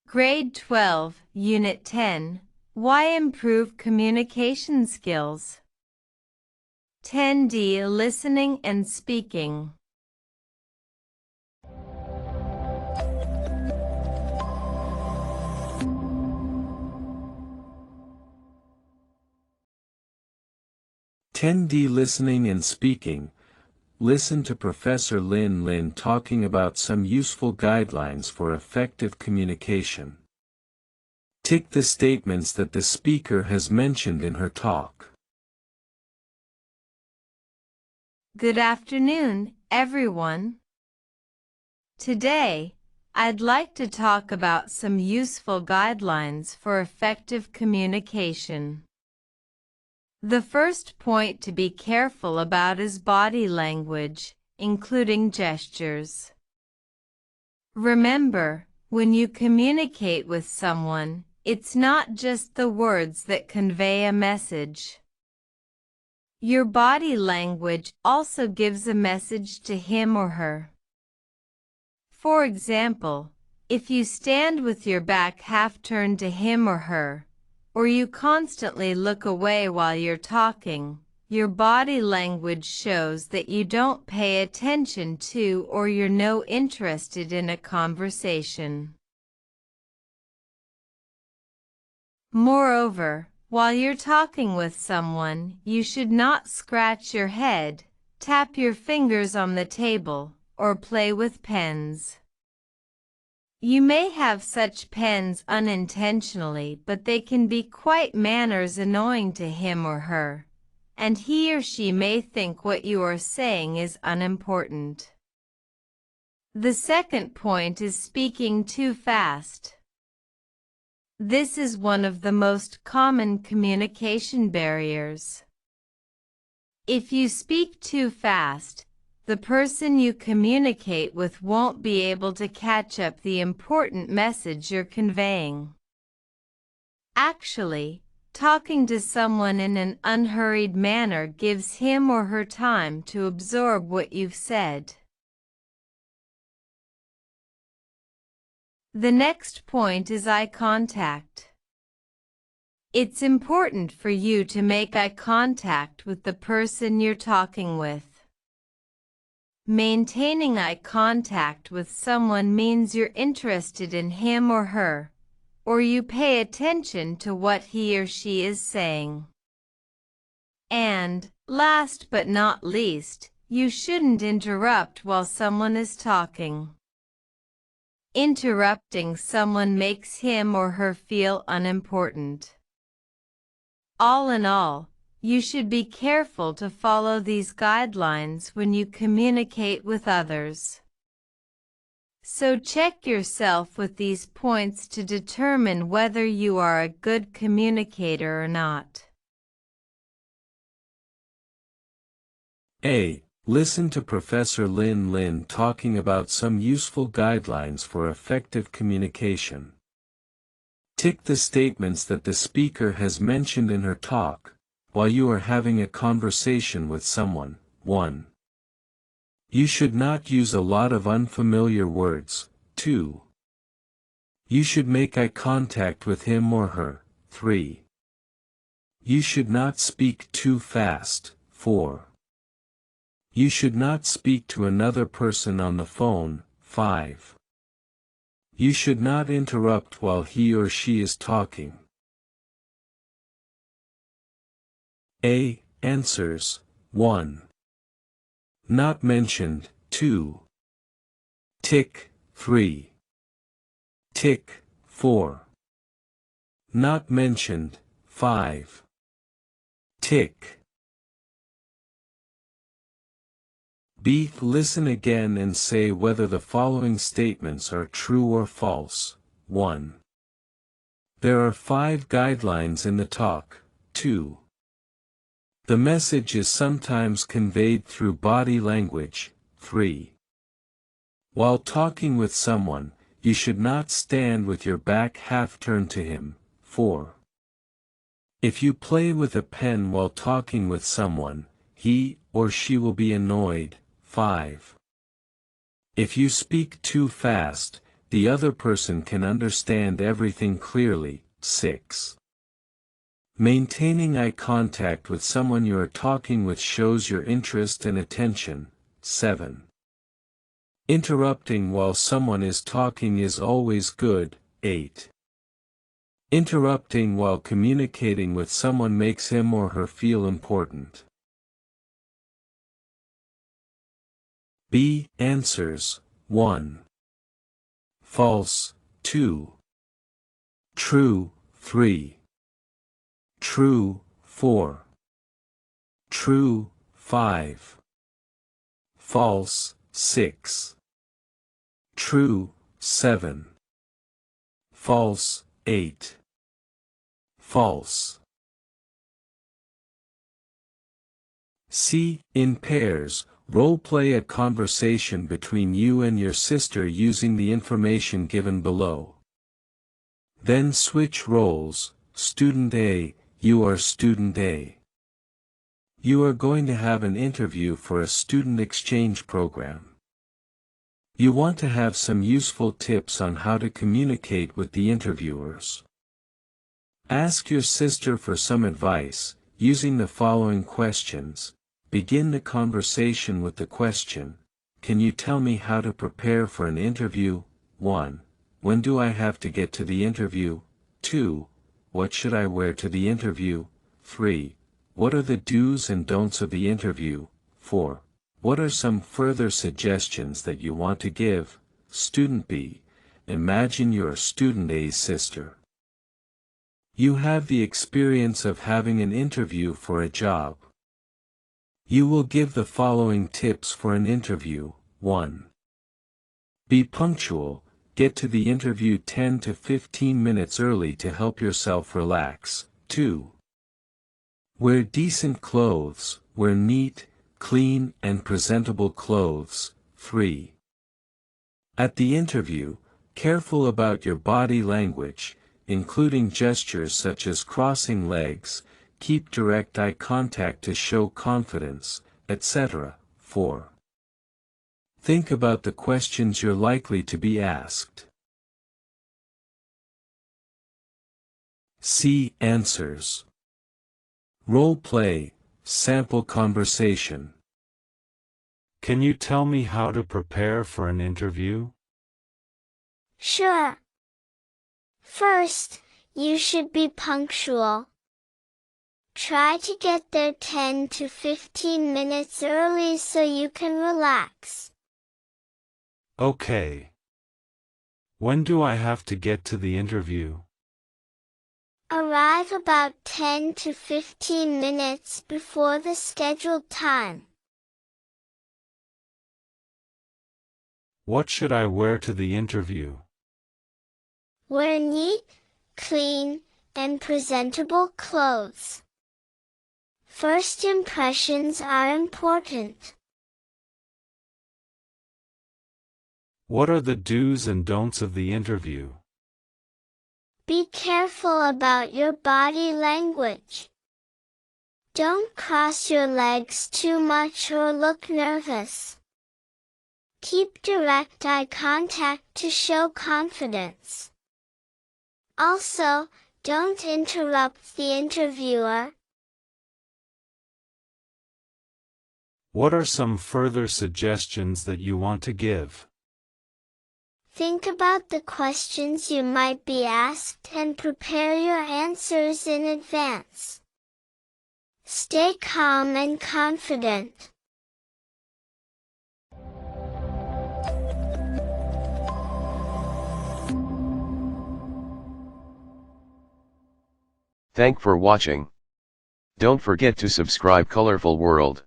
Grade 12, Unit 10, Why Improve Communication Skills? 10D, Listening and Speaking. Listening and Speaking. Listen to Professor Lin Lin talking about some useful guidelines for effective communication. Tick the statements that the speaker has mentioned in her talk. Good afternoon, everyone. Today, I'd like to talk about some useful guidelines for effective communication. The first point to be careful about is body language, including gestures. Remember, when you communicate with someone, it's not just the words that convey a message. Your body language also gives a message to him or her. For example, if you stand with your back half turned to him or her, or you constantly look away while you're talking, your body language shows that you don't pay attention to or you're no interested in a conversation. Moreover, while you're talking with someone, you should not scratch your head, tap your fingers on the table, or play with pens. You may have such pens unintentionally, but they can be quite manners annoying to him or her, and he or she may think what you are saying is unimportant. The second point is speaking too fast. This is one of the most common communication barriers. If you speak too fast, the person you communicate with won't be able to catch up the important message you're conveying. Actually, talking to someone in an unhurried manner gives him or her time to absorb what you've said. The next point is eye contact. It's important for you to make eye contact with the person you're talking with. Maintaining eye contact with someone means you're interested in him or her, or you pay attention to what he or she is saying. And, last but not least, you shouldn't interrupt while someone is talking. Interrupting someone makes him or her feel unimportant. All in all, you should be careful to follow these guidelines when you communicate with others. So check yourself with these points to determine whether you are a good communicator or not. A. Listen to Professor Lin Lin talking about some useful guidelines for effective communication. Tick the statements that the speaker has mentioned in her talk, while you are having a conversation with someone. 1. You should not use a lot of unfamiliar words. 2. You should make eye contact with him or her. 3. You should not speak too fast. 4. You should not speak to another person on the phone. 5. You should not interrupt while he or she is talking. A. Answers. 1. Not mentioned. 2. Tick. 3. Tick. 4. Not mentioned. 5. Tick. B. Listen again and say whether the following statements are true or false. 1. There are 5 guidelines in the talk. 2. The message is sometimes conveyed through body language. 3. While talking with someone, you should not stand with your back half turned to him. 4. If you play with a pen while talking with someone, he or she will be annoyed. 5. If you speak too fast, the other person can understand everything clearly. 6. Maintaining eye contact with someone you are talking with shows your interest and attention. 7. Interrupting while someone is talking is always good. 8. Interrupting while communicating with someone makes him or her feel important. B. Answers. 1. False. 2. True. 3. True. 4. True. 5. False. 6. True. 7. False. 8. False. C. In pairs, role-play a conversation between you and your sister using the information given below. Then switch roles. Student A, you are Student A. You are going to have an interview for a student exchange program. You want to have some useful tips on how to communicate with the interviewers. Ask your sister for some advice, using the following questions. Begin the conversation with the question, "Can you tell me how to prepare for an interview?" 1. When do I have to get to the interview? 2. What should I wear to the interview? 3. What are the do's and don'ts of the interview? 4. What are some further suggestions that you want to give? Student B, imagine you're Student A's sister. You have the experience of having an interview for a job. You will give the following tips for an interview. 1. Be punctual, get to the interview 10 to 15 minutes early to help yourself relax. 2. Wear decent clothes, wear neat, clean and presentable clothes. 3. At the interview, careful about your body language, including gestures such as crossing legs, keep direct eye contact to show confidence, etc. 4. Think about the questions you're likely to be asked. C. Answers. Role play, sample conversation. Can you tell me how to prepare for an interview? Sure. First, you should be punctual. Try to get there 10 to 15 minutes early so you can relax. Okay. When do I have to get to the interview? Arrive about 10 to 15 minutes before the scheduled time. What should I wear to the interview? Wear neat, clean, and presentable clothes. First impressions are important. What are the do's and don'ts of the interview? Be careful about your body language. Don't cross your legs too much or look nervous. Keep direct eye contact to show confidence. Also, don't interrupt the interviewer. What are some further suggestions that you want to give? Think about the questions you might be asked and prepare your answers in advance. Stay calm and confident. Thank for watching. Don't forget to subscribe Colorful World.